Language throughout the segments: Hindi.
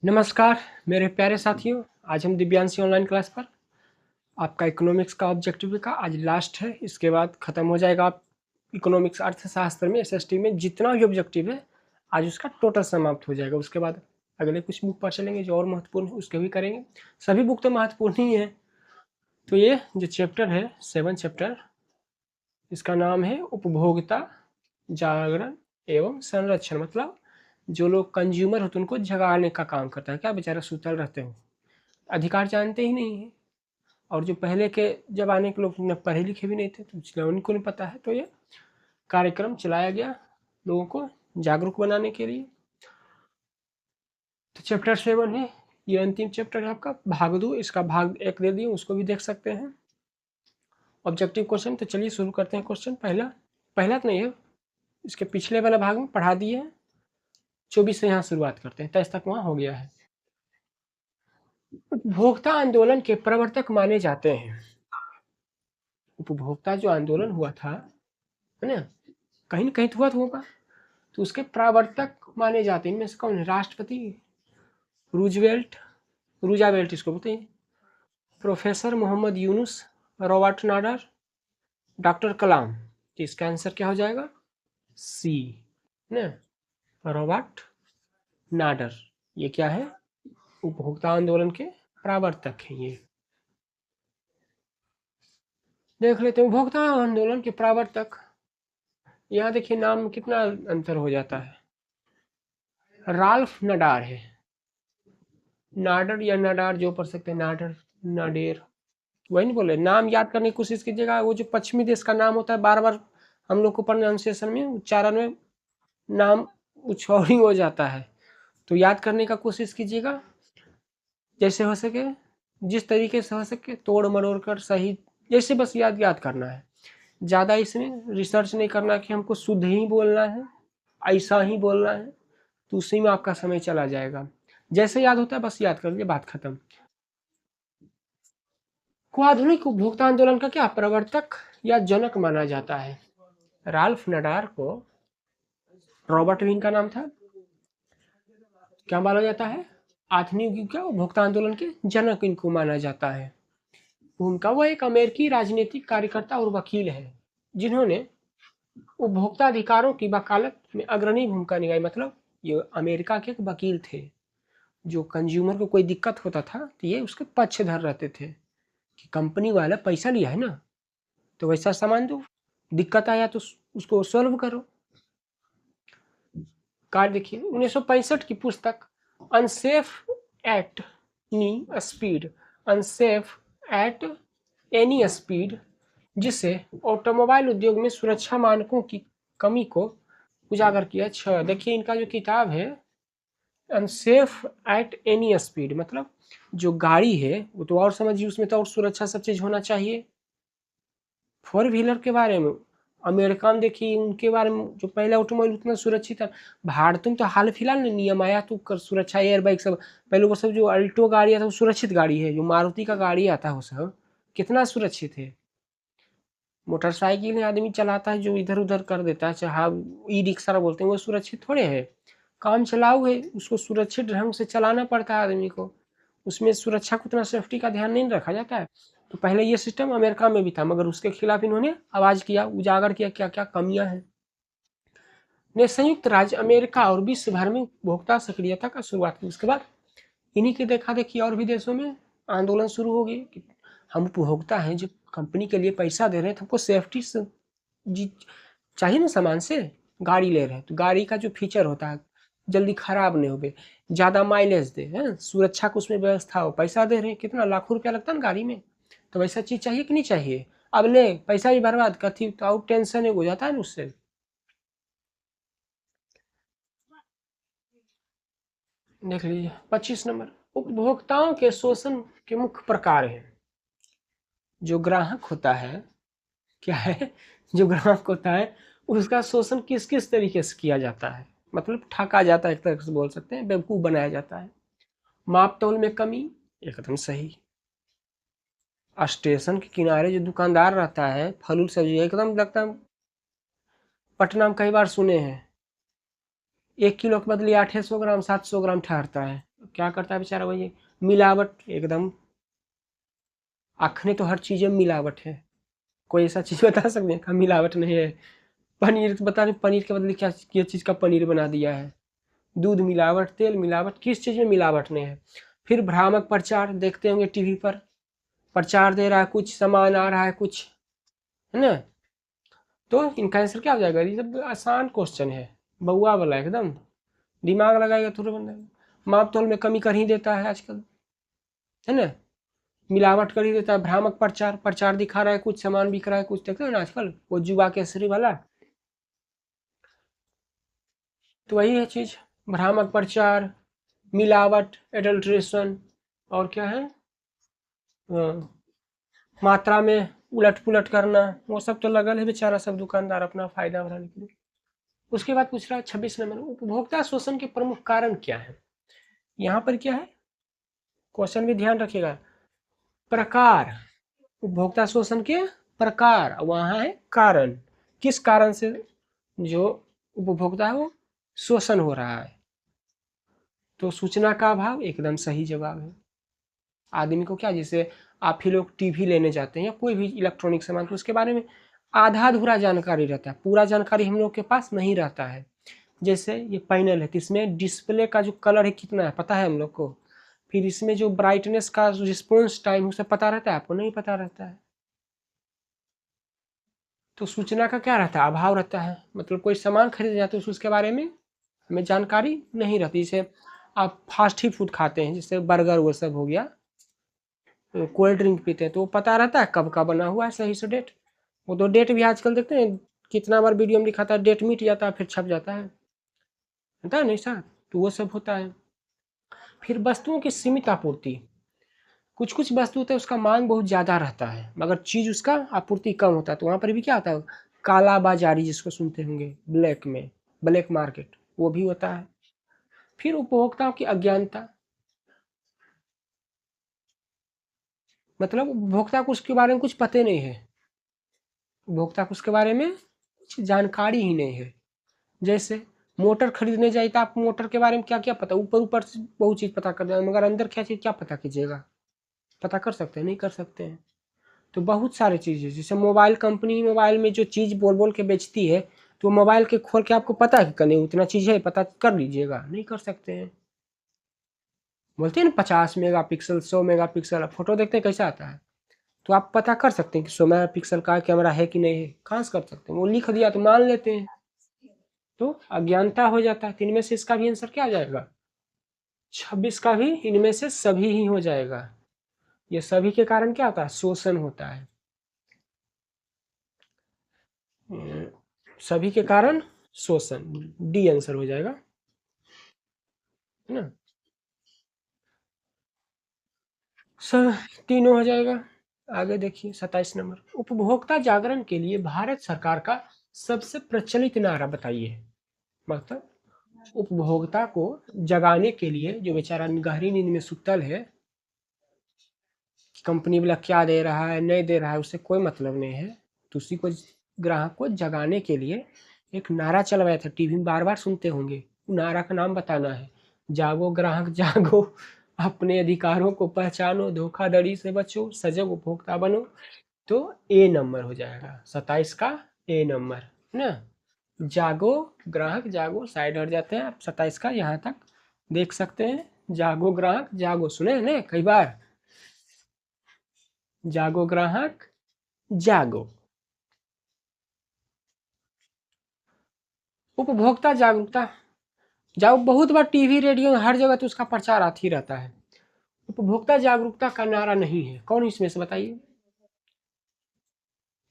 नमस्कार मेरे प्यारे साथियों। आज हम दिव्यांशी ऑनलाइन क्लास पर आपका इकोनॉमिक्स का ऑब्जेक्टिव का आज लास्ट है। इसके बाद ख़त्म हो जाएगा आप इकोनॉमिक्स अर्थशास्त्र में एसएसटी में जितना भी ऑब्जेक्टिव है आज उसका टोटल समाप्त हो जाएगा। उसके बाद अगले कुछ बुक पर चलेंगे जो और महत्वपूर्ण है उसके भी करेंगे। सभी बुक तो महत्वपूर्ण ही है। तो ये जो चैप्टर है 7 चैप्टर, इसका नाम है उपभोक्ता जागरण एवं संरक्षण। मतलब जो लोग कंज्यूमर होते हैं उनको जगाने का काम करता है। क्या बेचारा सुतल रहते हो, अधिकार जानते ही नहीं है। और जो पहले के ज़माने के लोग न पढ़े लिखे भी नहीं थे तो इसलिए उनको नहीं पता है। तो ये कार्यक्रम चलाया गया लोगों को जागरूक बनाने के लिए। तो चैप्टर 7 है, ये अंतिम चैप्टर है आपका। भाग 2 इसका भाग 1 दे दिए, उसको भी देख सकते हैं। ऑब्जेक्टिव क्वेश्चन, तो चलिए शुरू करते हैं। क्वेश्चन पहला तो नहीं है, इसके पिछले वाला भाग में पढ़ा दिए हैं। 24 से यहाँ शुरुआत करते हैं, 23 तक वहाँ हो गया है। उपभोक्ता आंदोलन के प्रवर्तक माने जाते हैं। उपभोक्ता जो आंदोलन हुआ था, है ना, कहीं न कहीं तो हुआ होगा, तो उसके प्रवर्तक माने जाते हैं। इनमें से कौन है? राष्ट्रपति रूजावेल्ट इसको बोलते हैं, professor Mohammad Yunus, Robert Nader, doctor Kalam. तो इसका आंसर क्या हो जाएगा? सी, ना, रॉबर्ट नाडर। ये क्या है? उपभोक्ता आंदोलन के प्रवर्तक हैं ये। देख लेते हैं उपभोक्ता आंदोलन के प्रवर्तक। यहाँ देखिए नाम कितना अंतर हो जाता है। राल्फ नडार है, नाडर या नडार जो पढ़ सकते हैं, नाडर नाडेर, वही नहीं बोले। नाम याद करने की कोशिश कीजिएगा। वो जो पश्चिमी देश का नाम होता है बार बार हम लोग को प्रोनाउंसिएशन में, उच्चारण में नाम उछौरी हो जाता है, तो याद करने का कोशिश कीजिएगा जैसे हो सके, जिस तरीके से हो सके तोड़ मरोड़ कर सही, जैसे बस याद करना है। ज़्यादा इसमें रिसर्च नहीं करना कि हमको शुद्ध ही बोलना है, ऐसा ही बोलना है, तो उसी में आपका समय चला जाएगा। जैसे याद होता है बस याद कर लीजिए, बात खत्म। को आधुनिक उपभोक्ता आंदोलन का क्या प्रवर्तक या जनक माना जाता है? राल्फ नडार को, रॉबर्ट भी इनका नाम था, क्या माना जाता है? आधुनिक युग का उपभोक्ता आंदोलन के जनक इनको माना जाता है। उनका वो एक अमेरिकी राजनीतिक कार्यकर्ता और वकील है जिन्होंने उपभोक्ता अधिकारों की वकालत में अग्रणी भूमिका निभाई। मतलब ये अमेरिका के एक वकील थे, जो कंज्यूमर को कोई दिक्कत होता था तो ये उसके पक्षधर रहते थे कि कंपनी वाला पैसा लिया है ना, तो वैसा सामान दो, दिक्कत आया तो उसको सॉल्व करो। कार्ड देखिए 1965 की पुस्तक unsafe at any speed, unsafe at any speed, जिससे ऑटोमोबाइल उद्योग में सुरक्षा मानकों की कमी को उजागर किया। अच्छा देखिए इनका जो किताब है अनसेफ एट एनी स्पीड, मतलब जो गाड़ी है वो तो और समझिए, उसमें तो और सुरक्षा सब चीज़ होना चाहिए। फोर व्हीलर के बारे में अमेरिका में देखिए, उनके बारे में जो पहले ऑटोमोबाइल उतना सुरक्षित था। भारत में तो हाल फिलहाल में नियम आया तो कर सुरक्षा एयर बाइक सब, पहले वो सब जो अल्टो गाड़ी आता वो सुरक्षित गाड़ी है, जो मारुति का गाड़ी आता है वो सब कितना सुरक्षित है। मोटरसाइकिल आदमी चलाता है जो इधर उधर कर देता है, चाहे ई रिक्शा बोलते हैं, वो सुरक्षित थोड़े है। काम चलाऊ है, उसको सुरक्षित ढंग से चलाना पड़ता है आदमी को, उसमें सुरक्षा को उतना सेफ्टी का ध्यान नहीं रखा जाता है। तो पहले ये सिस्टम अमेरिका में भी था, मगर उसके खिलाफ इन्होंने आवाज़ किया, उजागर किया क्या क्या कमियां हैं। ने संयुक्त राज्य अमेरिका और विश्व भर में उपभोक्ता सक्रियता का शुरुआत की। उसके बाद इन्हीं की देखा देखी और भी देशों में आंदोलन शुरू हो गए कि हम उपभोक्ता हैं, जो कंपनी के लिए पैसा दे रहे हैं तो हमको सेफ्टी से जी चाहिए ना, सामान से गाड़ी ले रहे हैं तो गाड़ी का जो फीचर होता है जल्दी खराब नहीं हो, ज़्यादा माइलेज दे, हैं सुरक्षा को उसमें व्यवस्था हो, पैसा दे रहे हैं, कितना लाखों रुपया लगता है ना गाड़ी में, तो वैसा चीज़ चाहिए कि नहीं चाहिए? अब ले पैसा भी बर्बाद करती तो आउट टेंशन हो जाता है ना उससे। देख लीजिए 25 नंबर, उपभोक्ताओं के शोषण के मुख्य प्रकार हैं। जो ग्राहक होता है, क्या है, जो ग्राहक होता है उसका शोषण किस किस तरीके से किया जाता है, मतलब ठगा जाता है, एक तरह से बोल सकते हैं, बेवकूफ़ बनाया जाता है। माप तौल में कमी, एकदम सही। स्टेशन के किनारे जो दुकानदार रहता है फल सब्जी, एकदम लगता है पटना में कई बार सुने हैं 1 किलो के बदले 800 ग्राम 700 ग्राम ठहरता है। क्या करता है बेचारा वही मिलावट एकदम। आखने तो हर चीज़ में मिलावट है। कोई ऐसा चीज़ बता सकते हैं का मिलावट नहीं है? पनीर तो बता नहीं, पनीर के बदले क्या क्या चीज़ का पनीर बना दिया है। दूध मिलावट, तेल मिलावट, किस चीज़ में मिलावट नहीं है? फिर भ्रामक प्रचार देखते होंगे टीवी पर, प्रचार दे रहा है कुछ, सामान आ रहा है कुछ, है ना? तो इनका आंसर क्या हो जाएगा? ये सब आसान क्वेश्चन है, बउआ वाला एकदम, दिमाग लगाएगा थोड़ा बंदा। माप तोल में कमी कर ही देता है आजकल, है ना? मिलावट कर ही देता है। भ्रामक प्रचार, प्रचार दिखा रहा है कुछ, सामान बिक रहा है कुछ, देखते हो ना आजकल वो जुआ केसरी वाला, तो वही है चीज। भ्रामक प्रचार, मिलावट, एडल्ट्रेशन, और क्या है, मात्रा में उलट पुलट करना, वो सब तो लगल है बेचारा सब दुकानदार अपना फायदा उठाने के लिए। उसके बाद पूछ रहा है 26 नंबर, उपभोक्ता शोषण के प्रमुख कारण क्या है? यहाँ पर क्या है, क्वेश्चन भी ध्यान रखिएगा, प्रकार, उपभोक्ता शोषण के प्रकार, वहां है कारण, किस कारण से जो उपभोक्ता है वो शोषण हो रहा है। तो सूचना का अभाव एकदम सही जवाब है। आदमी को क्या, जैसे आप ही लोग टीवी लेने जाते हैं या कोई भी इलेक्ट्रॉनिक सामान, तो उसके बारे में आधा अधूरा जानकारी रहता है, पूरा जानकारी हम लोग के पास नहीं रहता है। जैसे ये पैनल है तो इसमें डिस्प्ले का जो कलर है कितना है पता है हम लोग को, फिर इसमें जो ब्राइटनेस का जो रिस्पॉन्स टाइम उसे पता रहता है, आपको नहीं पता रहता है। तो सूचना का क्या रहता है, अभाव रहता है, मतलब कोई सामान खरीदे जाते हैं उसके बारे में हमें जानकारी नहीं रहती। जैसे आप फास्ट ही फूड खाते हैं, जैसे बर्गर वो सब हो गया, कोल्ड ड्रिंक पीते हैं तो वो पता रहता है कब का बना हुआ है सही से डेट। वो तो डेट भी आजकल देखते हैं कितना बार वीडियो में दिखाता है, डेट मिट जाता है फिर छप जाता है, होता है नहीं सर? तो वो सब होता है। फिर वस्तुओं की सीमित आपूर्ति, कुछ कुछ वस्तु होता है उसका मांग बहुत ज़्यादा रहता है मगर चीज़ उसका आपूर्ति कम होता है, तो वहाँ पर भी क्या होता है, काला बाजारी जिसको सुनते होंगे, ब्लैक में, ब्लैक मार्केट, वो भी होता है। फिर उपभोक्ताओं की अज्ञानता, मतलब उपभोक्ता को उसके बारे में कुछ पता नहीं है, उपभोक्ता को उसके बारे में कुछ जानकारी ही नहीं है। जैसे मोटर खरीदने जाइए तो आप मोटर के बारे में क्या क्या पता, ऊपर ऊपर से बहुत चीज़ पता कर जाए मगर अंदर क्या चीज़ क्या पता कीजिएगा, पता कर सकते हैं? नहीं कर सकते हैं। तो बहुत सारे चीज़ें, जैसे मोबाइल कंपनी मोबाइल में जो चीज़ बोल बोल के बेचती है, तो मोबाइल के खोल के आपको पता है कि नहीं उतना चीज़ है, पता कर लीजिएगा, नहीं कर सकते हैं। बोलते हैं ना 50 मेगापिक्सल 100 मेगापिक्सल, फोटो देखते हैं कैसा आता है, तो आप पता कर सकते हैं कि 100 मेगापिक्सल का कैमरा है कि नहीं है, कहाँ से कर सकते हैं? वो लिख दिया तो मान लेते हैं, तो अज्ञानता हो जाता है। तो इनमें से इसका भी आंसर क्या आ जाएगा? 26 का भी इनमें से सभी ही हो जाएगा। ये सभी के कारण क्या होता है, शोषण होता है। सभी के कारण शोषण, डी आंसर हो जाएगा, है ना? सर तीनों हो जाएगा। आगे देखिए 27 नंबर, उपभोक्ता जागरण के लिए भारत सरकार का सबसे प्रचलित नारा बताइए। मतलब उपभोक्ता को जगाने के लिए, जो बेचारा गहरी नींद में सुतल है, कंपनी वाला क्या दे रहा है नहीं दे रहा है उससे कोई मतलब नहीं है, तो उसी को, ग्राहक को जगाने के लिए एक नारा चलवाया था, टीवी में बार बार सुनते होंगे, नारा का नाम बताना है, जागो ग्राहक जागो, अपने अधिकारों को पहचानो, धोखाधड़ी से बचो, सजग उपभोक्ता बनो। तो ए नंबर हो जाएगा 27 का, ए नंबर, है ना? जागो ग्राहक जागो, साइड हट जाते हैं आप, 27 का यहाँ तक देख सकते हैं, जागो ग्राहक जागो, सुने ना कई बार, जागो ग्राहक जागो। उपभोक्ता जागरूकता, जाओ बहुत बार टीवी रेडियो हर जगह तो उसका प्रचार आती ही रहता है। उपभोक्ता जागरूकता का नारा नहीं है, कौन इसमें से बताइए?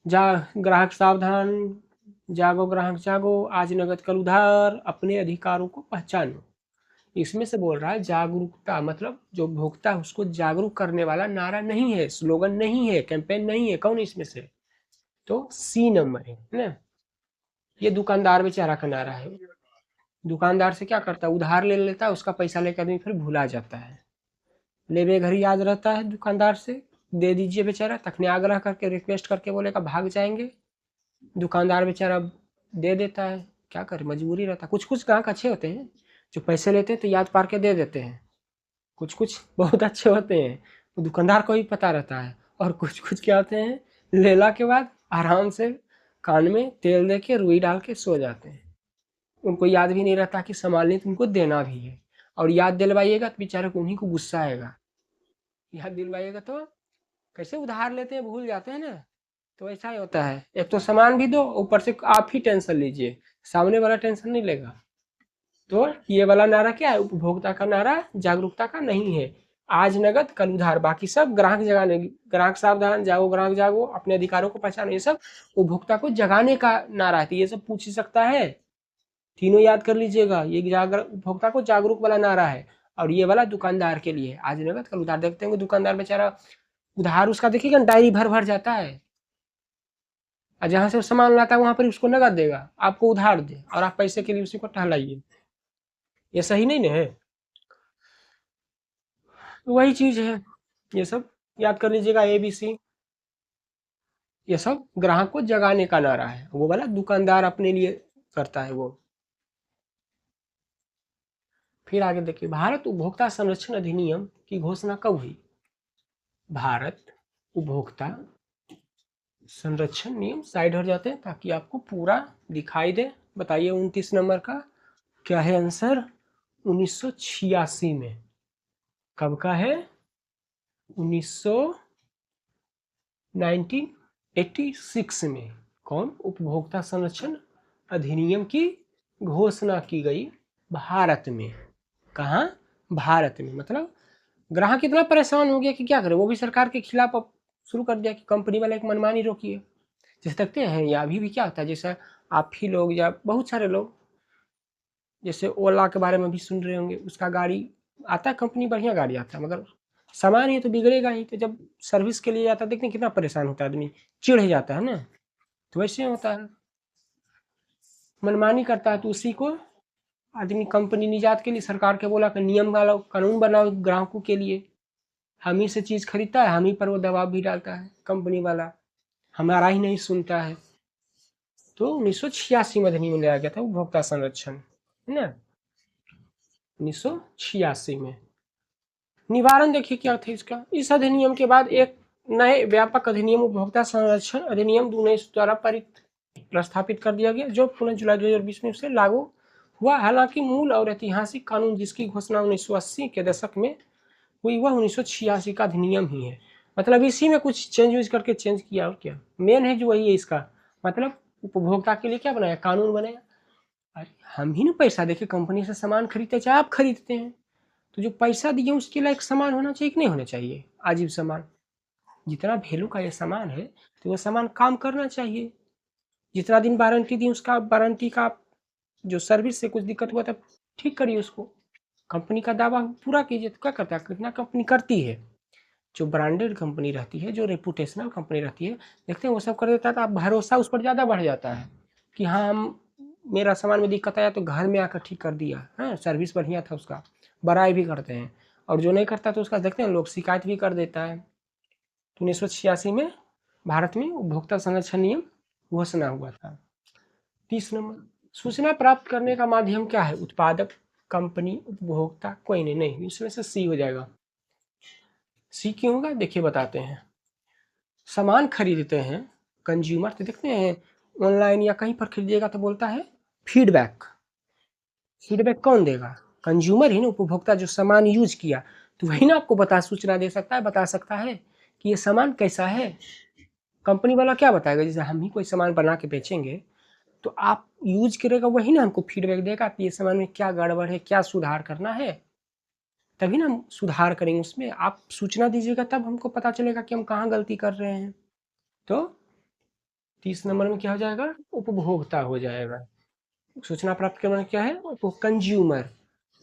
जा ग्राहक सावधान, जागो ग्राहक जागो, आज नगद कल उधार, अपने अधिकारों को पहचानो। इसमें से बोल रहा है जागरूकता, मतलब जो उपभोक्ता है उसको जागरूक करने वाला नारा नहीं है, स्लोगन नहीं है, कैंपेन नहीं है, कौन इसमें से? तो सी नंबर है ना? ये दुकानदार बेचारा का नारा है। दुकानदार से क्या करता है, उधार ले लेता है, उसका पैसा लेकर आदमी फिर भुला जाता है, लेवे घड़ी याद रहता है दुकानदार से, दे दीजिए बेचारा, तखने आग्रह करके रिक्वेस्ट करके बोलेगा भाग जाएंगे, दुकानदार बेचारा दे देता है, क्या करे, मजबूरी रहता है। कुछ कुछ ग्राहक अच्छे होते हैं जो पैसे लेते हैं तो याद पार के दे देते हैं, कुछ कुछ बहुत अच्छे होते हैं, वो दुकानदार को भी पता रहता है, और कुछ कुछ क्या होते हैं, लेला के बाद आराम से कान में तेल दे के रुई डाल के सो जाते हैं। उनको याद भी नहीं रहता कि संभालने तुमको देना भी है, और याद दिलवाइएगा तो बेचारे को उन्हीं को गुस्सा आएगा। याद दिलवाइएगा तो कैसे उधार लेते हैं, भूल जाते हैं ना। तो ऐसा ही होता है, एक तो सामान भी दो, ऊपर से आप ही टेंशन लीजिए, सामने वाला टेंशन नहीं लेगा। तो ये वाला नारा क्या है, उपभोक्ता का नारा जागरूकता का नहीं है। आज नगद कल उधार, बाकी सब ग्राहक जगाने, ग्राहक सावधान, जागो ग्राहक जागो, अपने अधिकारों को पहचानो, ये सब उपभोक्ता को जगाने का नारा है। तो ये सब पूछ ही सकता है, तीनों याद कर लीजिएगा। ये उपभोक्ता को जागरूक वाला नारा है, और ये वाला दुकानदार के लिए, आज नगद कल उधार। देखते हैं दुकानदार बेचारा उधार उसका देखिएगा डायरी भर भर जाता है, और जहां से सामान लाता है वहां पर उसको नगद देगा, आपको उधार दे, और आप पैसे के लिए उसी को टहलाइए। ये सही नहीं है। तो वही चीज है, ये सब याद कर लीजिएगा, ABC। ये सब ग्राहक को जगाने का नारा है, वो वाला दुकानदार अपने लिए करता है वो। फिर आगे देखिए, भारत उपभोक्ता संरक्षण अधिनियम की घोषणा कब हुई? भारत उपभोक्ता संरक्षण नियम, साइड हट जाते हैं ताकि आपको पूरा दिखाई दे। बताइए 29 नंबर का क्या है आंसर? 1986 में। कब का है? 1986 में। कौन? उपभोक्ता संरक्षण अधिनियम की घोषणा की गई भारत में। कहाँ? भारत में। मतलब ग्राहक इतना परेशान हो गया कि क्या करे, वो भी सरकार के खिलाफ अब शुरू कर दिया कि कंपनी वाले एक मनमानी रोकी है। जैसे देखते हैं, या अभी भी क्या होता है, जैसे आप ही लोग या बहुत सारे लोग, जैसे ओला के बारे में भी सुन रहे होंगे, उसका गाड़ी आता है, कंपनी बढ़िया गाड़ी आता है, मगर सामान ही तो बिगड़ेगा ही। तो जब सर्विस के लिए जाता है, देखते हैं कितना परेशान होता है आदमी, चिढ़ जाता है ना। तो वैसे होता है, मनमानी करता है, तो उसी को आदमी कंपनी निजात के लिए सरकार के बोला कि नियम वाला कानून बनाओ ग्राहकों के लिए। हम ही से चीज खरीदता है, हम ही पर वो दबाव भी डालता है कंपनी वाला, हमारा ही नहीं सुनता है। तो 1986 में अधिनियम लाया गया था उपभोक्ता संरक्षण, है ना, 1986 में। निवारण देखिए क्या था इसका। इस अधिनियम के बाद एक नए व्यापक अधिनियम उपभोक्ता संरक्षण अधिनियम 19 द्वारा प्रस्थापित कर दिया गया, जो पुनः जुलाई 2020 में उसे लागू हुआ। हालांकि मूल और ऐतिहासिक कानून जिसकी घोषणा 1980 के दशक में हुई, वह 1986 का अधिनियम ही है। मतलब इसी में कुछ चेंज यूज करके चेंज किया, और क्या मेन है जो वही है इसका। मतलब उपभोक्ता के लिए क्या बनाया, कानून बनाया। अरे हम ही ना पैसा देके कंपनी से सामान खरीदते, चाहे आप खरीदते हैं, तो जो पैसा दिए उसके लायक सामान होना चाहिए कि नहीं होना चाहिए। अजीब सामान, जितना वैल्यू का ये सामान है तो वो सामान काम करना चाहिए। जितना दिन वारंटी दी, उसका वारंटी का जो सर्विस से कुछ दिक्कत हुआ तब ठीक करिए उसको, कंपनी का दावा पूरा कीजिए। तो क्या करता है, कितना कंपनी करती है, जो ब्रांडेड कंपनी रहती है, जो रेपुटेशनल कंपनी रहती है, देखते हैं वो सब कर देता है, तो आप भरोसा उस पर ज़्यादा बढ़ जाता है कि हाँ, हम मेरा सामान में दिक्कत आया तो घर में आकर ठीक कर दिया, हाँ सर्विस बढ़िया था उसका, बड़ाई भी करते हैं। और जो नहीं करता तो उसका देखते हैं लोग शिकायत भी कर देता है। तो 1986 में भारत में उपभोक्ता संरक्षण नियम घोषणा हुआ था। 30 नंबर, सूचना प्राप्त करने का माध्यम क्या है? उत्पादक, कंपनी, उपभोक्ता, कोई नहीं, इसमें से सी हो जाएगा। सी क्यों होगा, देखिए बताते हैं। सामान खरीदते हैं कंज्यूमर, तो देखते हैं ऑनलाइन या कहीं पर खरीदिएगा तो बोलता है फीडबैक। फीडबैक कौन देगा? कंज्यूमर ही ना, उपभोक्ता जो सामान यूज किया, तो वही ना आपको सूचना दे सकता है, बता सकता है कि ये सामान कैसा है। कंपनी वाला क्या बताएगा, जैसे हम ही कोई सामान बना के बेचेंगे, तो आप यूज करेगा वही ना हमको फीडबैक देगा कि ये सामान में क्या गड़बड़ है, क्या सुधार करना है, तभी ना हम सुधार करेंगे उसमें। आप सूचना दीजिएगा तब हमको पता चलेगा कि हम कहाँ गलती कर रहे हैं। तो 30 नंबर में क्या हो जाएगा, उपभोक्ता हो जाएगा। सूचना प्राप्त करना क्या है, कंज्यूमर,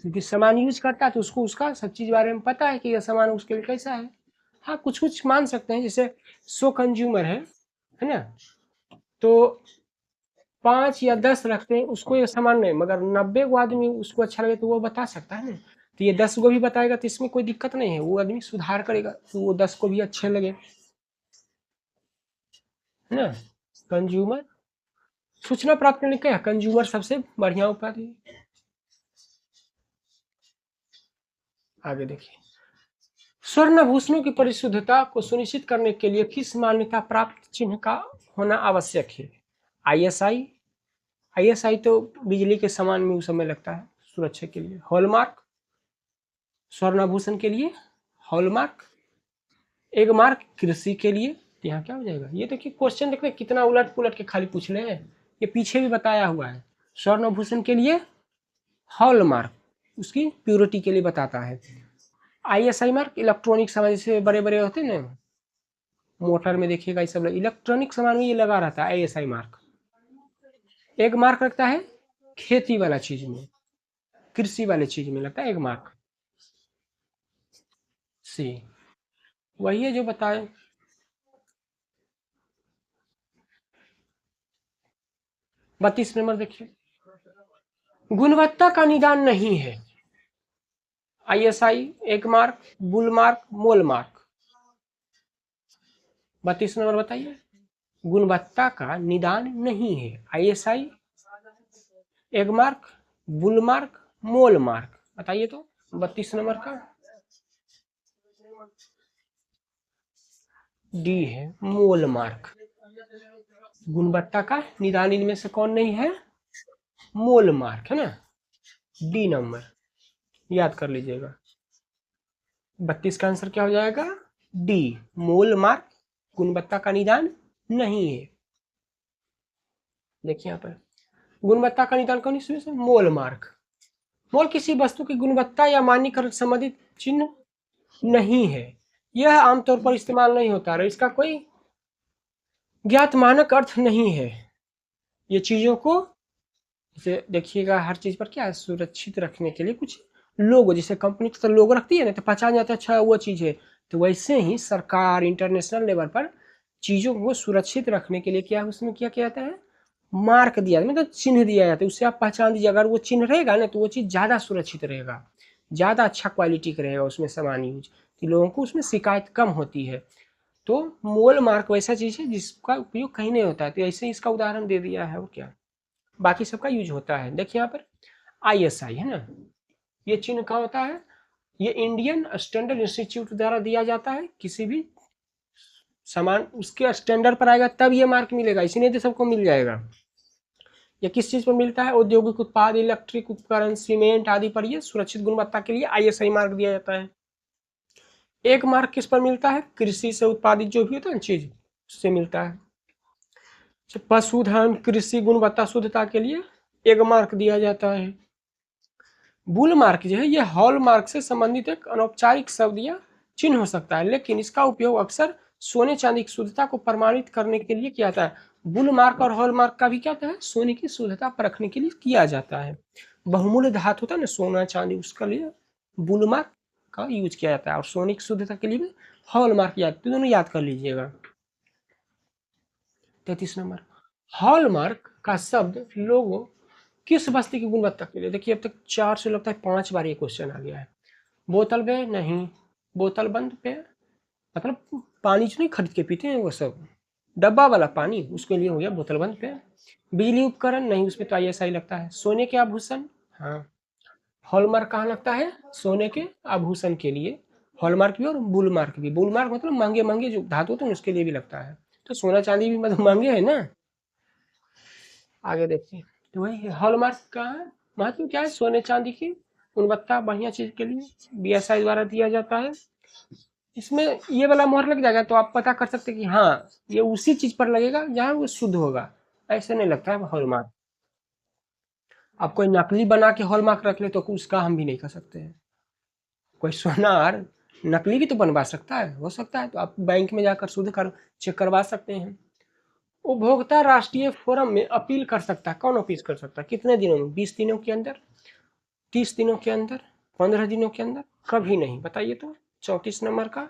क्योंकि सामान यूज करता है तो उसको उसका सब चीज बारे में पता है कि यह सामान उसके लिए कैसा है। हाँ कुछ कुछ मान सकते हैं, जैसे 100 कंज्यूमर है ना, तो 5 या 10 रखते हैं उसको ये सामान नहीं, मगर 90 को आदमी उसको अच्छा लगे तो वो बता सकता है ना। तो ये 10 को भी बताएगा तो इसमें कोई दिक्कत नहीं है, वो आदमी सुधार करेगा तो वो 10 को भी अच्छे लगे, है ना। कंज्यूमर, सूचना प्राप्त करने क्या है, कंज्यूमर सबसे बढ़िया उपाय है। आगे देखिए, स्वर्ण आभूषणों की परिशुद्धता को सुनिश्चित करने के लिए किस मान्यता प्राप्त चिन्ह का होना आवश्यक है? आईएसआई, आईएसआई तो बिजली के सामान में उस समय लगता है सुरक्षा के लिए। हॉलमार्क, स्वर्ण आभूषण के लिए हॉलमार्क। एगमार्क कृषि के लिए, तो यहाँ क्या हो जाएगा? ये देखिए क्वेश्चन देखते कितना उलट पुलट के खाली पूछ ले हैं। ये पीछे भी बताया हुआ है। स्वर्ण आभूषण के लिए हॉलमार्क, उसकी प्योरिटी के लिए बताता है। आईएसआई मार्क इलेक्ट्रॉनिक सामान जैसे बड़े बड़े होते हैं ना, मोटर में देखिएगा ये सब इलेक्ट्रॉनिक सामान में ये लगा रहता है आईएसआई मार्क। एक मार्क लगता है खेती वाला चीज में, कृषि वाले चीज में लगता है एक मार्क। सी, वही है जो बताए। 32 नंबर देखिए, गुणवत्ता का निदान नहीं है। आईएसआई, एक मार्क, बुल मार्क, मोल मार्क। 32 नंबर बताइए, गुणवत्ता का निदान नहीं है। आईएसआई, एक मार्क, बुल मार्क, मोल मार्क, बताइए तो 32 नंबर का। डी है मोल मार्क। गुणवत्ता का निदान इनमें से कौन नहीं है? मोल मार्क है ना, डी नंबर, याद कर लीजिएगा। 32 का आंसर क्या हो जाएगा? डी, मोल मार्क, गुणवत्ता का निदान नहीं है। देखिए यहाँ पर गुणवत्ता का निदान कौन इसमें से? मोल मार्क। मोल किसी वस्तु की गुणवत्ता या मानकीकरण संबंधित चिन्ह नहीं है। यह आमतौर पर इस्तेमाल नहीं होता है, इसका कोई ज्ञात मानक अर्थ नहीं है। ये चीजों को जैसे देखिएगा हर चीज पर क्या है, सुरक्षित रखने के लिए कुछ लोगो, जैसे कंपनी तो लोगो रखती है ना तो पहचान जाता है अच्छा वो चीज है। तो वैसे ही सरकार इंटरनेशनल लेवल पर चीजों को सुरक्षित रखने के लिए क्या उसमें क्या किया जाता है? मार्क दिया, मतलब चिन्ह दिया जाता है, उससे आप पहचान दीजिए। अगर वो चिन्ह रहेगा ना तो वो चीज ज्यादा सुरक्षित रहेगा, ज्यादा अच्छा क्वालिटी का रहेगा उसमें सामान यूज, तो लोगों को उसमें शिकायत कम होती है। तो मोल मार्क वैसा चीज है जिसका उपयोग कहीं नहीं होता है, तो ऐसे ही इसका उदाहरण दे दिया है। और क्या, बाकी सबका यूज होता है। देखिए यहाँ पर आईएसआई है ना, ये चिन्ह कहाँ होता है? ये इंडियन स्टैंडर्ड इंस्टीट्यूट द्वारा दिया जाता है। किसी भी सामान उसके स्टैंडर्ड पर आएगा तब ये मार्क मिलेगा, इसी नहीं तो सबको मिल जाएगा। ये किस चीज पर मिलता है? औद्योगिक उत्पाद, इलेक्ट्रिक उपकरण, सीमेंट आदि पर ये सुरक्षित गुणवत्ता के लिए आईएसआई मार्क दिया जाता है। एक मार्क किस पर मिलता है? कृषि से उत्पादित जो भी होता है ना चीज, उससे मिलता है। पशुधन, कृषि गुणवत्ता शुद्धता के लिए एक मार्क दिया जाता है। बुल मार्क जो है ये हॉल मार्क से संबंधित एक अनौपचारिक शब्द या चिन्ह हो सकता है, लेकिन इसका उपयोग अक्सर सोने चांदी की शुद्धता को प्रमाणित करने के लिए किया जाता है। बुल मार्क और हॉल मार्क का भी क्या होता है? सोने की शुद्धता परखने के लिए किया जाता है। बहुमूल्य धातु होता है ना सोना चांदी, उसका लिए बुल मार्क का यूज किया जाता है, और सोने की शुद्धता के लिए भी हॉल मार्क याद, दोनों याद कर लीजिएगा। 33 नंबर, हॉलमार्क का शब्द लोगो किस वस्तु की गुणवत्ता के लिए? देखिए अब तक 4 से लगता है 5 बार ये क्वेश्चन आ गया है। बोतल पे नहीं, बोतल बंद पे मतलब पानी जो नहीं खरीद के पीते हैं वो सब, डब्बा वाला पानी उसके लिए हो गया बोतल बंद पे। बिजली उपकरण नहीं, उसमें तो आईएसआई लगता है। सोने के आभूषण, हाँ, हॉलमार्क कहाँ लगता है? सोने के आभूषण के लिए हॉलमार्क भी और बुल मार्क भी। बुल मार्क मतलब महंगे महंगे जो धातु होते हैं उसके लिए भी लगता है। तो सोना चांदी भी मतलब महंगे है ना। आगे देखिए, तो वही है हॉलमार्क का महत्व क्या है? सोने चांदी की गुणवत्ता बढ़िया चीज के लिए बीएसआई द्वारा दिया जाता है। इसमें ये वाला मोहर लग जाएगा तो आप पता कर सकते हैं कि हाँ ये उसी चीज पर लगेगा जहाँ वो शुद्ध होगा, ऐसे नहीं लगता है हॉलमार्क। आप कोई नकली बना के हॉलमार्क रख ले तो उसका हम भी नहीं कर सकते हैं। कोई सोनार नकली भी तो बनवा सकता है, हो सकता है, तो आप बैंक में जाकर शुद्ध कर चेक करवा सकते हैं। उपभोक्ता राष्ट्रीय फोरम में अपील कर सकता है। कौन अपील कर सकता है? कितने दिनों में? 20 दिनों के अंदर, 30 दिनों के अंदर, 15 दिनों के अंदर, कभी नहीं। बताइए तो 34 नंबर का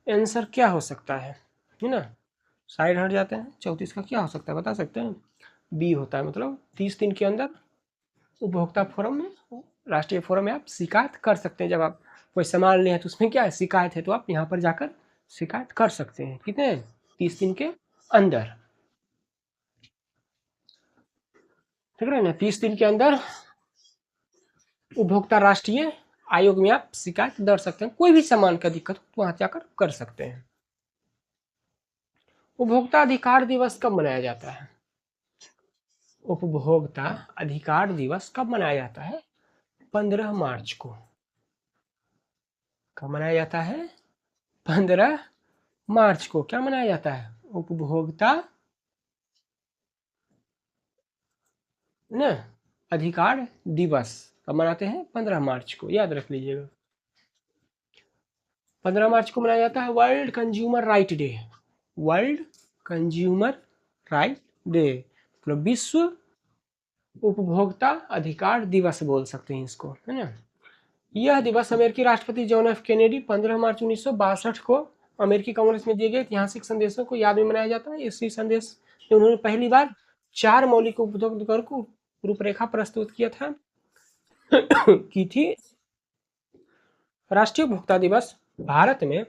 आंसर क्या हो सकता है ना? साइड हट जाते हैं, 34 का क्या हो सकता है बता सकते हैं? बी होता है, मतलब 30 दिन के अंदर उपभोक्ता फोरम में, राष्ट्रीय फोरम में आप शिकायत कर सकते हैं। जब आप कोई सामान ले हैं तो उसमें क्या है शिकायत है, तो आप यहाँ पर जाकर शिकायत कर सकते हैं। कितने? 30 दिन के अंदर, ठीक है ना? 30 दिन के अंदर उपभोक्ता राष्ट्रीय आयोग में आप शिकायत दर्ज सकते हैं, कोई भी सामान का दिक्कत हो तो वहां जाकर कर सकते हैं। उपभोक्ता अधिकार दिवस कब मनाया जाता है? उपभोक्ता अधिकार दिवस कब मनाया जाता है? 15 मार्च को। कब मनाया जाता है? 15 मार्च को। क्या मनाया जाता है? उपभोक्ता न अधिकार दिवस कब मनाते हैं? 15 मार्च को, याद रख लीजिएगा। 15 मार्च को मनाया जाता है world consumer right day. World consumer right day मतलब विश्व उपभोक्ता अधिकार दिवस बोल सकते हैं इसको, है ना। यह दिवस अमेरिकी राष्ट्रपति जॉन एफ कैनेडी 15 मार्च 1962 को अमेरिकी कांग्रेस में दिए गए ऐतिहासिक संदेशों को याद में मनाया जाता है। इसी संदेश में उन्होंने पहली बार 4 मौलिक उपभोक्ता को रूपरेखा प्रस्तुत किया था की थी। राष्ट्रीय उपभोक्ता दिवस भारत में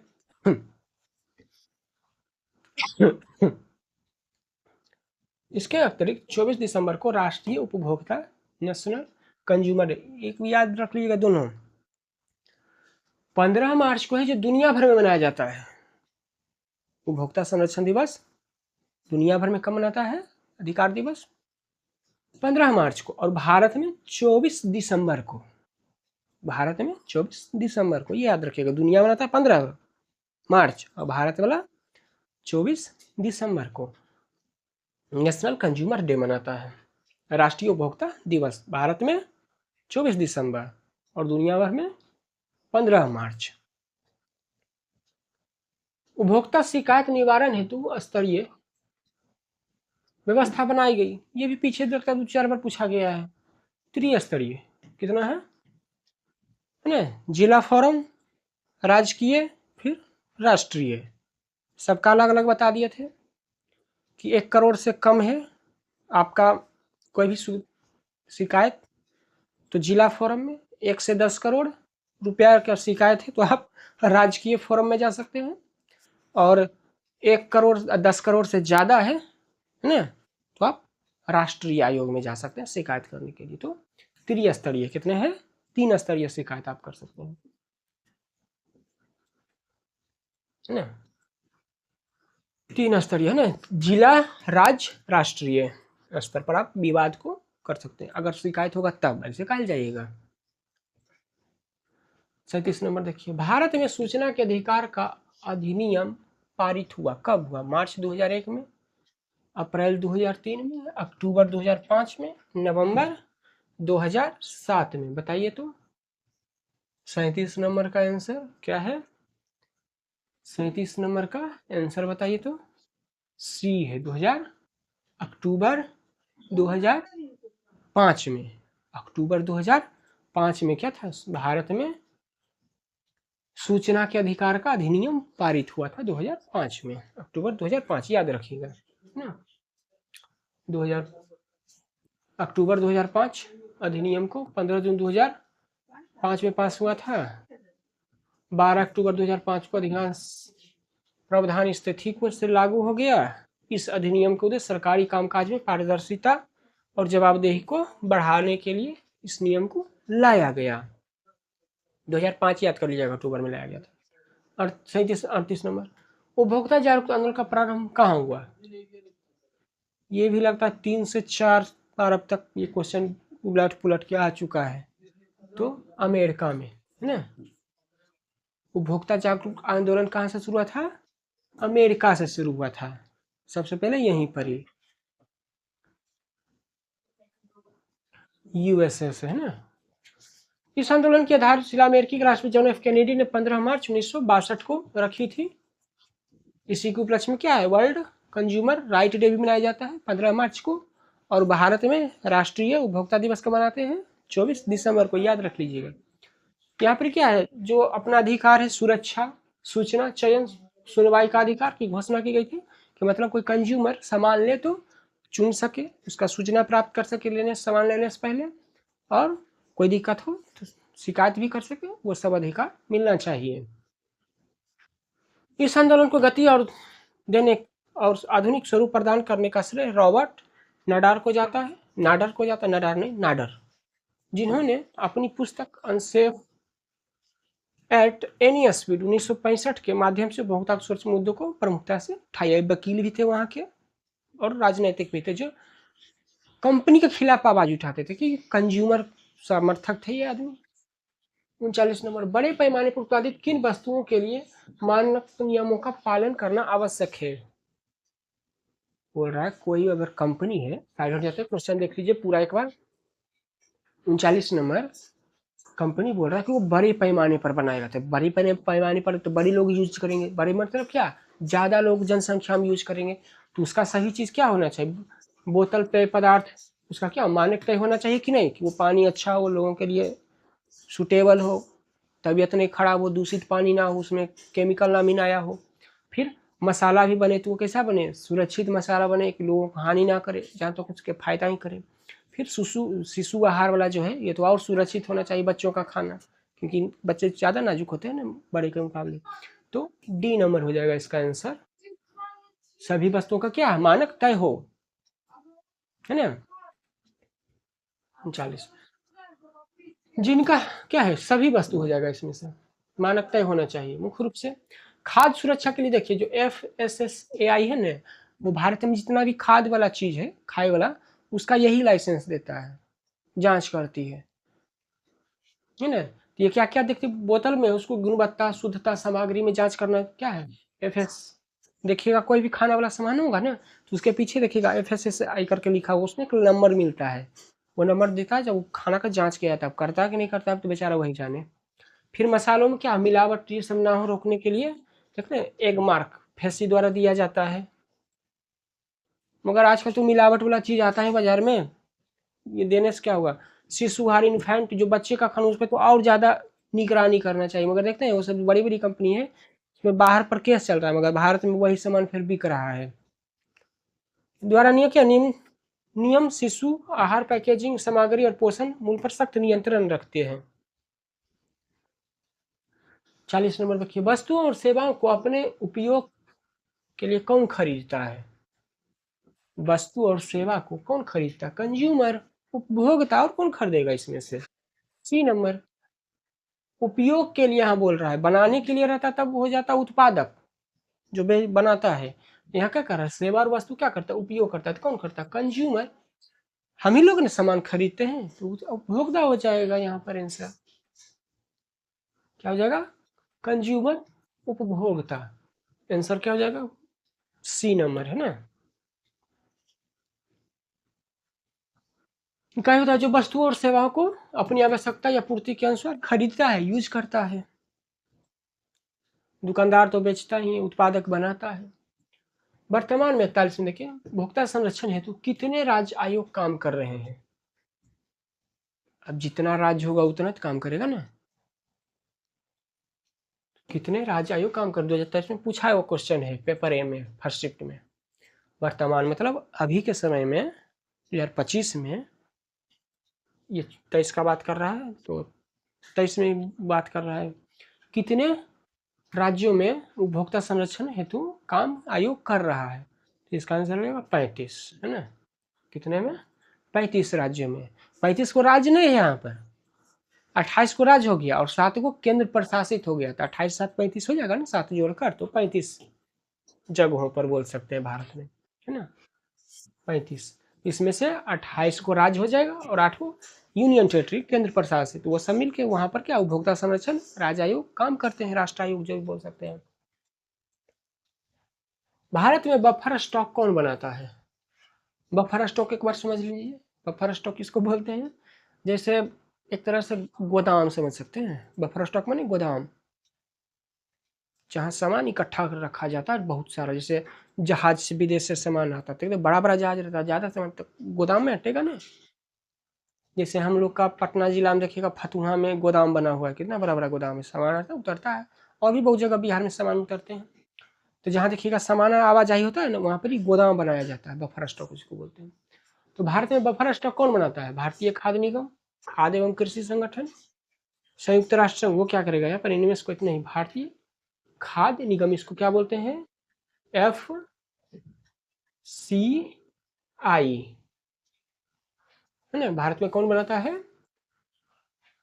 इसके अतिरिक्त 24 दिसंबर को राष्ट्रीय उपभोक्ता नेशनल कंज्यूमर डे, एक भी याद रख लीजिएगा दोनों। 15 मार्च को है जो दुनिया भर में मनाया जाता है उपभोक्ता संरक्षण दिवस। दुनिया भर में कब मनाता है अधिकार दिवस? 15 मार्च को। और भारत में 24 दिसंबर को। भारत में 24 दिसंबर को, ये याद रखिएगा। दुनिया मनाता है 15 मार्च और भारत वाला 24 दिसंबर को नेशनल कंज्यूमर डे मनाता है। राष्ट्रीय उपभोक्ता दिवस भारत में 24 दिसंबर और दुनिया भर में 15 मार्च। उपभोक्ता शिकायत निवारण हेतु स्तरीय व्यवस्था बनाई गई। ये भी पीछे लगता है 2-4 बार पूछा गया है। त्रिस्तरीय कितना है ना? जिला फोरम, राजकीय, फिर राष्ट्रीय। सबका अलग अलग बता दिए थे कि 1 करोड़ से कम है आपका कोई भी शिकायत तो जिला फोरम में, 1 से 10 करोड़ रुपया का शिकायत है तो आप राजकीय फोरम में जा सकते हैं, और 1 करोड़ 10 करोड़ से ज़्यादा है ना तो आप राष्ट्रीय आयोग में जा सकते हैं शिकायत करने के लिए। तो त्रिस्तरीय कितने हैं? 3 स्तरीय शिकायत आप कर सकते हैं, है ना। 3 स्तरीय है ना, जिला, राज्य, राष्ट्रीय स्तर पर आप विवाद को कर सकते हैं। अगर शिकायत होगा तब ऐसे कहा जाइएगा। 37 नंबर देखिए, भारत में सूचना के अधिकार का अधिनियम पारित हुआ कब हुआ? मार्च 2001 में, अप्रैल 2003 में, अक्टूबर 2005 में, नवंबर 2007 में। बताइए तो 37 नंबर का आंसर क्या है? 37 नंबर का आंसर बताइए तो सी है, 2000 अक्टूबर 2005 में। अक्टूबर 2005 में क्या था? भारत में सूचना के अधिकार का अधिनियम पारित हुआ था 2005 में, अक्टूबर 2005, याद रखिएगा ना। 2000 अक्टूबर 2005 अधिनियम को 15 जून 2005 में पास हुआ था। 12 अक्टूबर 2005 को अधिकांश प्रावधान स्थिति से लागू हो गया। इस अधिनियम के उद्देश्य सरकारी कामकाज में पारदर्शिता और जवाबदेही को बढ़ाने के लिए इस नियम को लाया गया। 2005 याद कर लीजिएगा, अक्टूबर में लाया गया था। और 38 नंबर, उपभोक्ता जागरूकता आंदोलन का प्रारंभ कहाँ हुआ? ये भी लगता है 3 से 4 बार अब तक ये क्वेश्चन उलट पुलट के आ चुका है। तो अमेरिका में, है ना। उपभोक्ता जागरूक आंदोलन कहाँ से शुरू हुआ था? अमेरिका से शुरू हुआ था सबसे पहले, यहीं पर ही यूएसए से, है ना। इस आंदोलन की आधारशिला अमेरिकी के राष्ट्रपति जॉन एफ कैनेडी ने 15 मार्च 1962 को रखी थी। इसी के उपलक्ष्य में क्या है? वर्ल्ड कंज्यूमर राइट डे भी मनाया जाता है 15 मार्च को। और भारत में राष्ट्रीय उपभोक्ता दिवस को मनाते हैं 24 दिसंबर को, याद रख लीजिएगा। यहाँ पर क्या है? जो अपना अधिकार है सुरक्षा, सूचना, चयन, सुनवाई का अधिकार की घोषणा की गई थी कि मतलब कोई कंज्यूमर सामान ले तो चुन सके, उसका सूचना प्राप्त कर सके लेने सामान लेने से पहले, और कोई दिक्कत हो तो शिकायत भी कर सके, वो सब अधिकार मिलना चाहिए। इस आंदोलन को गति और देने और आधुनिक स्वरूप प्रदान करने का श्रेय रॉबर्ट नाडार को जाता है, नाडार, जिन्होंने अपनी पुस्तक अनसेफ एट एनी स्पीड 1965 के माध्यम से उपभोक्ता सुरक्षा मुद्दों को प्रमुखता से उठाया। वकील भी थे वहाँ के और राजनीतिक भी थे जो कंपनी के खिलाफ आवाज उठाते थे कि कंज्यूमर समर्थक थे ये आदमी। 39 नंबर, बड़े पैमाने पर उत्पादित किन वस्तुओं के लिए मानक नियमों का पालन करना आवश्यक है। बोल रहा है कोई अगर कंपनी है, साइड हट जाते क्वेश्चन देख लीजिए पूरा एक बार। 39 नंबर, कंपनी बोल रहा है कि वो बड़े पैमाने पर बनाएगा, तो बड़े पैमाने पर तो बड़े लोग यूज करेंगे, बड़े मतलब क्या, ज्यादा लोग जनसंख्या में यूज करेंगे, तो उसका सही चीज क्या होना चाहिए, बोतल पेय पदार्थ उसका क्या मानक तय होना चाहिए कि नहीं, कि वो पानी अच्छा हो, लोगों के लिए सुटेबल हो, तबीयत नहीं खराब हो, दूषित पानी ना हो, उसमें केमिकल ना मिलाया हो। फिर मसाला भी बने तो वो कैसा बने, सुरक्षित मसाला बने कि लोगों को हानि ना करे, जहाँ तक उसके फायदा ही करे। फिर शिशु आहार वाला जो है ये तो और सुरक्षित होना चाहिए बच्चों का खाना, क्योंकि बच्चे ज़्यादा नाजुक होते हैं ना बड़े के मुकाबले। तो डी नंबर हो जाएगा इसका आंसर। सभी वस्तुओं का क्या मानक तय हो, है ना। 39, जिनका क्या है सभी वस्तु हो जाएगा इसमें से, मानक तय होना चाहिए मुख्य रूप से। खाद्य सुरक्षा के लिए देखिए जो FSSAI है ना, वो भारत में जितना भी खाद्य वाला चीज है खाए वाला उसका यही लाइसेंस देता है, जांच करती है ना। तो ये क्या क्या देखते बोतल में उसको गुणवत्ता शुद्धता सामग्री में जांच करना क्या है, FS। देखिएगा कोई भी खाना वाला सामान होगा ना तो उसके पीछे देखिएगा FSSAI करके लिखा हुआ, उसमें एक नंबर मिलता है, वो नंबर देता है जब वो खाना का जांच किया जाता है, करता है कि नहीं करता है तो बेचारा वही जाने। फिर मसालों में क्या मिलावट ये सब ना हो रोकने के लिए देखते हैं एग मार्क FSC द्वारा दिया जाता है। मगर आजकल तो मिलावट वाला चीज आता है बाजार में, ये देने से क्या होगा, शिशु आहार इन्फेंट जो बच्चे का खाना उस पर तो और ज्यादा निगरानी करना चाहिए, मगर देखते हैं वो सब बड़ी बड़ी कंपनी है उसमें बाहर पर केस चल रहा है, मगर भारत में वही सामान फिर बिक रहा है। द्वारा नियम क्या नियम शिशु आहार पैकेजिंग सामग्री और पोषण मूल्य पर सख्त नियंत्रण रखते हैं। 40 नंबर देखिए, वस्तुओं और सेवाओं को अपने उपयोग के लिए कौन खरीदता है, वस्तु और सेवा को कौन खरीदता है, कंज्यूमर उपभोक्ता, और कौन खरीदेगा इसमें से। C नंबर, उपयोग के लिए यहाँ बोल रहा है, बनाने के लिए रहता तब हो जाता उत्पादक जो बनाता है, यहाँ क्या कर रहा है सेवा और वस्तु क्या करता है उपयोग करता है, तो कौन करता है कंज्यूमर, हम ही लोग ने सामान खरीदते हैं तो उपभोक्ता हो जाएगा, यहाँ पर आंसर क्या हो जाएगा कंज्यूमर उपभोक्ता, आंसर क्या हो जाएगा C नंबर, है ना। क्या होता है जो वस्तुओं और सेवाओं को अपनी आवश्यकता या पूर्ति के अनुसार खरीदता है यूज करता है, दुकानदार तो बेचता ही उत्पादक बनाता है। वर्तमान में 41 में देखिए, उपभोक्ता संरक्षण हेतु कितने राज्य आयोग काम कर रहे हैं। अब जितना राज्य होगा उतना तो काम करेगा ना, कितने राज्य आयोग काम कर 2023 में पूछा है वो क्वेश्चन है पेपर ए में फर्स्ट शिफ्ट में। वर्तमान मतलब अभी के समय में 2025 में, ये 23 का बात कर रहा है तो 23 में बात कर रहा है, कितने राज्यों में उपभोक्ता संरक्षण हेतु काम आयोग कर रहा है, तो इसका आंसर रहेगा 35, है ना। कितने में 35 राज्यों में, 35 को राज्य नहीं है यहाँ पर, 28 को राज्य हो गया और 7 को केंद्र प्रशासित हो गया, तो 28 7 35 हो जाएगा ना, 7 जोड़कर तो 35 जगहों पर बोल सकते हैं भारत में, है ना 35। इसमें से 28 को राज्य हो जाएगा और 8 को यूनियन टेरिटरी केंद्र प्रशासित, वो सब मिलकर वहां पर क्या उपभोक्ता संरक्षण राज्य आयोग काम करते हैं, राष्ट्र आयोग जो भी बोल सकते हैं। भारत में बफर स्टॉक कौन बनाता है, बफर स्टॉक एक बार समझ लीजिए, बफर स्टॉक किसको बोलते हैं, जैसे एक तरह से गोदाम समझ सकते हैं, बफर स्टॉक माने गोदाम, जहाँ सामान इकट्ठा कर रखा जाता है बहुत सारा, जैसे जहाज से विदेश से सामान आता है तो बड़ा बड़ा जहाज रहता है, ज़्यादा सामान तो गोदाम में हटेगा ना। जैसे हम लोग का पटना जिला में देखिएगा फतुहा में गोदाम बना हुआ है, कितना बड़ा बड़ा गोदाम है, सामान आता है उतरता है, और भी बहुत जगह बिहार में सामान उतरते हैं, तो जहाँ देखिएगा सामान आवाजाही होता है ना वहाँ पर ही गोदाम बनाया जाता है, बफर स्टॉक उसको बोलते हैं। तो भारत में बफर स्टॉक कौन बनाता है, भारतीय खाद्य निगम, खाद्य एवं कृषि संगठन, संयुक्त राष्ट्र संघ, वो क्या करेगा यहाँ पर इनमें से कोई नहीं, भारतीय खाद्य निगम इसको क्या बोलते हैं, FCI, है ना। भारत में कौन बनाता है,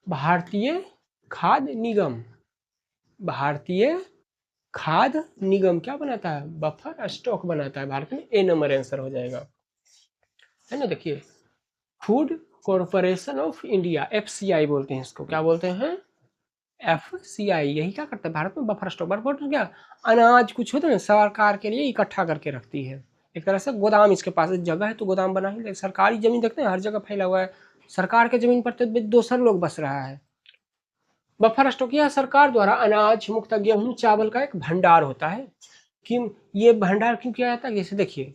भारतीय खाद्य निगम, भारतीय खाद्य निगम क्या बनाता है? बफर स्टॉक बनाता है भारत में। ए नंबर आंसर हो जाएगा, है ना। देखिए, food corporation of India, FCI बोलते हैं इसको। क्या बोलते हैं? FCI। यही क्या करता है भारत में? Buffer stock. बफर स्टॉक क्या? अनाज कुछ होता है ना, सरकार के लिए इकट्ठा करके रखती है। एक तरह से गोदाम इसके पास जगह है तो गोदाम बना ही। सरकारी जमीन देखते हैं हर जगह फैला हुआ है, सरकार के जमीन पर तो दूसरा लोग बस रहा है। बफर स्टॉक यह सरकार द्वारा अनाज, मुख्यतः गेहूं चावल का एक भंडार होता है। कि ये भंडार क्यों किया जाता है? जैसे देखिए,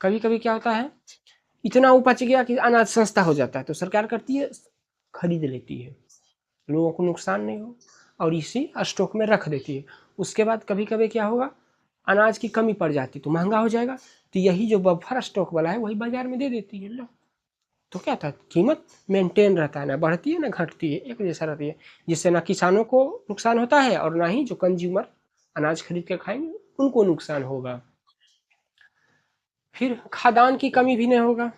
कभी कभी क्या होता है, इतना उपज गया कि अनाज सस्ता हो जाता है तो सरकार करती है, खरीद लेती है, लोगों को नुकसान नहीं हो, और इसी स्टॉक में रख देती है। उसके बाद कभी कभी क्या होगा, अनाज की कमी पड़ जाती तो महंगा हो जाएगा, तो यही जो बफर स्टॉक वाला है वही बाजार में दे देती है। लो, तो क्या था, कीमत मेंटेन रहता है, ना बढ़ती है ना घटती है, एक जैसा रहती है, जिससे ना किसानों को नुकसान होता है और ना ही जो कंज्यूमर अनाज खरीद के खाएंगे उनको नुकसान होगा। फिर खाद्यान्न की कमी भी नहीं होगा,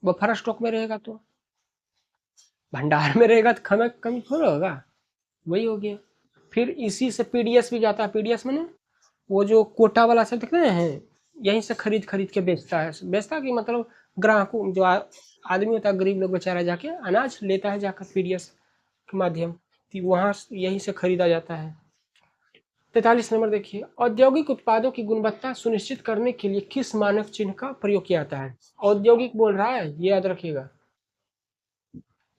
बफर स्टॉक में रहेगा तो। भंडार में रहेगा तो कमी थोड़ा होगा, वही हो गया। फिर इसी से पीडीएस भी जाता है। पीडीएस में वो जो कोटा वाला सब देखते हैं, यहीं से खरीद खरीद के बेचता है। बेचता कि मतलब ग्राहकों जो आदमी होता है, गरीब लोग बेचारा जाके अनाज लेता है जाकर पीडीएस के माध्यम, तो वहाँ यहीं से खरीदा जाता है। 43 नंबर देखिए, औद्योगिक उत्पादों की गुणवत्ता सुनिश्चित करने के लिए किस मानक चिन्ह का प्रयोग किया जाता है? औद्योगिक बोल रहा है, ये याद रखिएगा।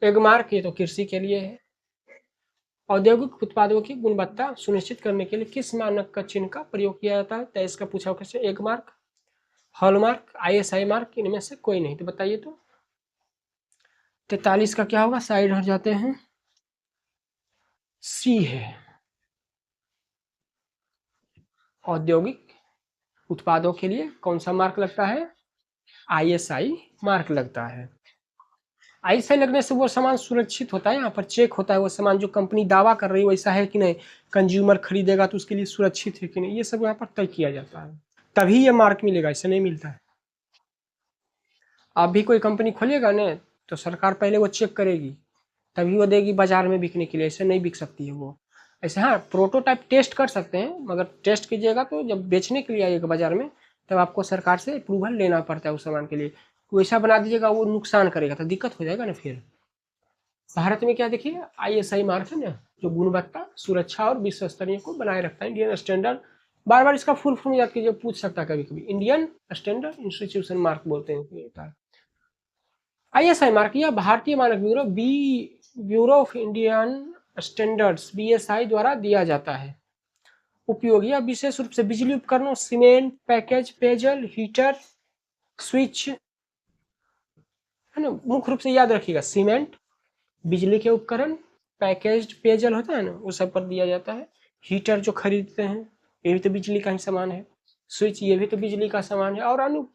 एगमार्क ये तो कृषि के लिए है। औद्योगिक उत्पादों की गुणवत्ता सुनिश्चित करने के लिए किस मानक का चिन्ह का प्रयोग किया जाता है? 23 का पूछा कैसे? एगमार्क, हॉलमार्क, ISI मार्क, इनमें से कोई नहीं, तो बताइए तो। 43 का क्या होगा? साइड हट जाते हैं, सी है। औद्योगिक उत्पादों के लिए कौन सा मार्क लगता है? ISI मार्क लगता है। ISI लगने से वो सामान सुरक्षित होता है, यहाँ पर चेक होता है वो सामान जो कंपनी दावा कर रही है वैसा है कि नहीं, कंज्यूमर खरीदेगा तो उसके लिए सुरक्षित है कि नहीं, ये सब यहाँ पर तय किया जाता है, तभी ये मार्क मिलेगा, इससे नहीं मिलता है। आप भी कोई कंपनी खोलिएगा ना तो सरकार पहले वो चेक करेगी, तभी वो देगी बाजार में बिकने के लिए, ऐसे नहीं बिक सकती है वो। ऐसे हाँ, प्रोटोटाइप टेस्ट कर सकते हैं, मगर टेस्ट कीजिएगा तो जब बेचने के लिए आइएगा बाजार में तब आपको सरकार से अप्रूवल लेना पड़ता है उस सामान के लिए। वैसा बना दीजिएगा वो नुकसान करेगा तो दिक्कत हो जाएगा ना। फिर भारत में क्या देखिए, ISI मार्क है ना, जो गुणवत्ता, सुरक्षा और विश्व स्तरीय को बनाए रखता है, इंडियन स्टैंडर्ड। बार बार इसका फुल फॉर्म याद कीजिए, पूछ सकता है कभी कभी। इंडियन स्टैंडर्ड इंस्टीट्यूशन मार्क बोलते हैं। ISI मार्क या भारतीय मानक bureau, bureau of Indian standards, BSI द्वारा दिया जाता है। उपयोग या विशेष रूप से बिजली उपकरणों, सीमेंट, पैकेज, पेयजल, हीटर, स्विच, है ना। मुख्य रूप से याद रखिएगा, सीमेंट, बिजली के उपकरण, पैकेज्ड पेयजल होता है ना, वो सब पर दिया जाता है। हीटर जो खरीदते हैं ये भी तो बिजली का ही सामान है। स्विच ये भी तो बिजली का सामान है। और अन्य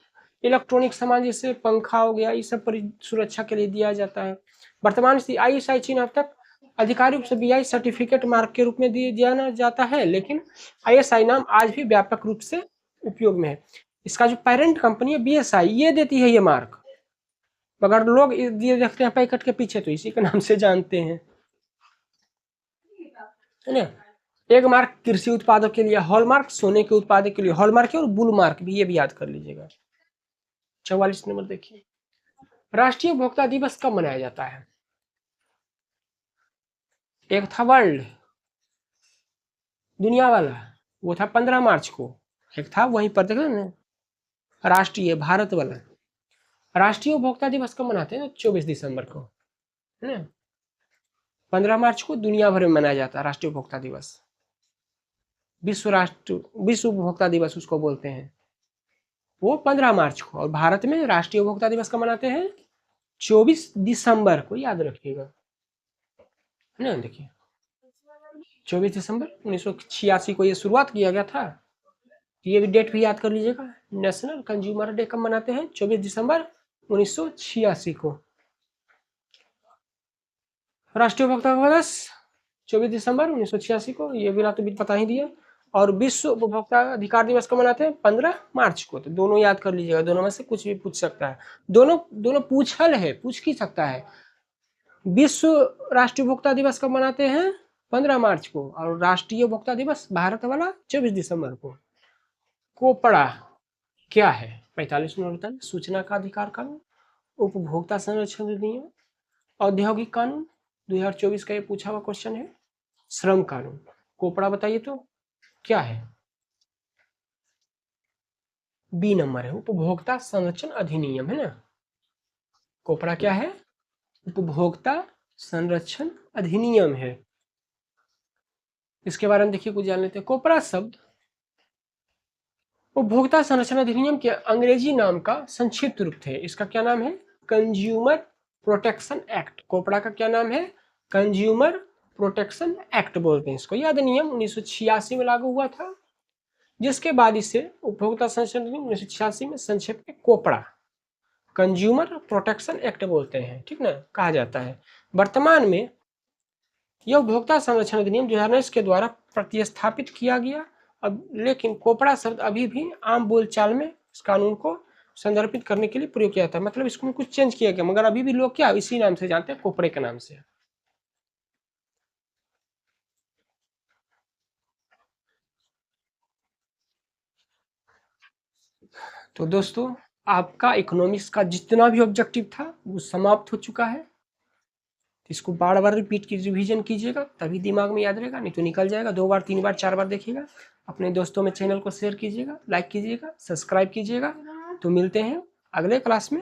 इलेक्ट्रॉनिक सामान जैसे पंखा हो गया, ये सब पर सुरक्षा के लिए दिया जाता है। वर्तमान स्थिति, ISI चिन्ह अब तक आधिकारिक रूप से BI सर्टिफिकेट मार्क के रूप में दिया जाता है, लेकिन ISI नाम आज भी व्यापक रूप से उपयोग में है। इसका जो पेरेंट कंपनी है BSI, ये देती है ये मार्क, मगर लोग ये देखते हैं पैकेट के पीछे तो इसी के नाम से जानते हैं, है ना। एक मार्क कृषि उत्पादों के लिए, हॉलमार्क सोने के उत्पादों के लिए, हॉलमार्क और बुल मार्क भी, ये भी याद कर लीजिएगा। 44 नंबर देखिए, राष्ट्रीय उपभोक्ता दिवस कब मनाया जाता है? एक था वर्ल्ड, दुनिया वाला, वो था 15 मार्च को। एक था वहीं पर देख ना, राष्ट्रीय भारत वाला। राष्ट्रीय उपभोक्ता दिवस कब मनाते हैं? 24 दिसंबर को, है ना। 15 मार्च को दुनिया भर में मनाया जाता है राष्ट्रीय उपभोक्ता दिवस। विश्व उपभोक्ता दिवस उसको बोलते हैं, वो 15 मार्च को। और भारत में राष्ट्रीय उपभोक्ता दिवस कब मनाते हैं? 24 दिसंबर को, याद रखिएगा, है ना। देखिए, 24 दिसंबर 1986 को ये शुरुआत किया गया था, ये भी डेट भी याद कर लीजिएगा। नेशनल कंज्यूमर डे कब मनाते हैं? 24 दिसंबर 1986 को। राष्ट्रीय उपभोक्ता दिवस 24 दिसंबर 1986 को, ये भी तो पता ही दिया। और विश्व उपभोक्ता अधिकार दिवस कब मनाते हैं? 15 मार्च को। तो दोनों याद कर लीजिएगा, दोनों में से कुछ भी पूछ सकता है, दोनों पूछ ही सकता है। विश्व राष्ट्रीय उपभोक्ता दिवस कब मनाते हैं? 15 मार्च को। और राष्ट्रीय उपभोक्ता दिवस भारत वाला 24 दिसंबर को। कोपड़ा क्या है? 45 नंबर होता है सूचना का अधिकार कानून, उपभोक्ता संरक्षण अधिनियम, औद्योगिक कानून, 2024 का ये पूछा हुआ क्वेश्चन है, श्रम कानून। कोपड़ा बताइए तो क्या है? बी नंबर है, उपभोक्ता संरक्षण अधिनियम, है ना। कोपड़ा क्या है? उपभोक्ता संरक्षण अधिनियम है। इसके बारे में देखिए कुछ जान लेते हैं। कोपड़ा शब्द उपभोक्ता संरक्षण अधिनियम के अंग्रेजी नाम का संक्षिप्त रूप है। इसका क्या नाम है? Consumer protection act. कोपड़ा का क्या नाम है? कंज्यूमर प्रोटेक्शन एक्ट बोलते हैं इसको। यह अधिनियम 1986 में लागू हुआ था, जिसके बाद इसे उपभोक्ता संरक्षण अधिनियम 1986 में संक्षेप में कोपड़ा, कंज्यूमर प्रोटेक्शन एक्ट बोलते हैं, ठीक ना, कहा जाता है। वर्तमान में यह उपभोक्ता संरक्षण अधिनियम 2019 के द्वारा प्रतिस्थापित किया गया। अब लेकिन कोपड़ा शब्द अभी भी आम बोलचाल में इस कानून को संदर्भित करने के लिए प्रयोग किया जाता है। मतलब इसको कुछ चेंज किया गया, मगर अभी भी लोग क्या इसी नाम से जानते हैं, कोपड़े के नाम से। तो दोस्तों, आपका इकोनॉमिक्स का जितना भी ऑब्जेक्टिव था वो समाप्त हो चुका है। इसको बार बार रिपीट की रिवीजन कीजिएगा, तभी दिमाग में याद रहेगा, नहीं तो निकल जाएगा। 2 बार 3 बार 4 बार देखिएगा। अपने दोस्तों में चैनल को शेयर कीजिएगा, लाइक कीजिएगा, सब्सक्राइब कीजिएगा। तो मिलते हैं अगले क्लास में।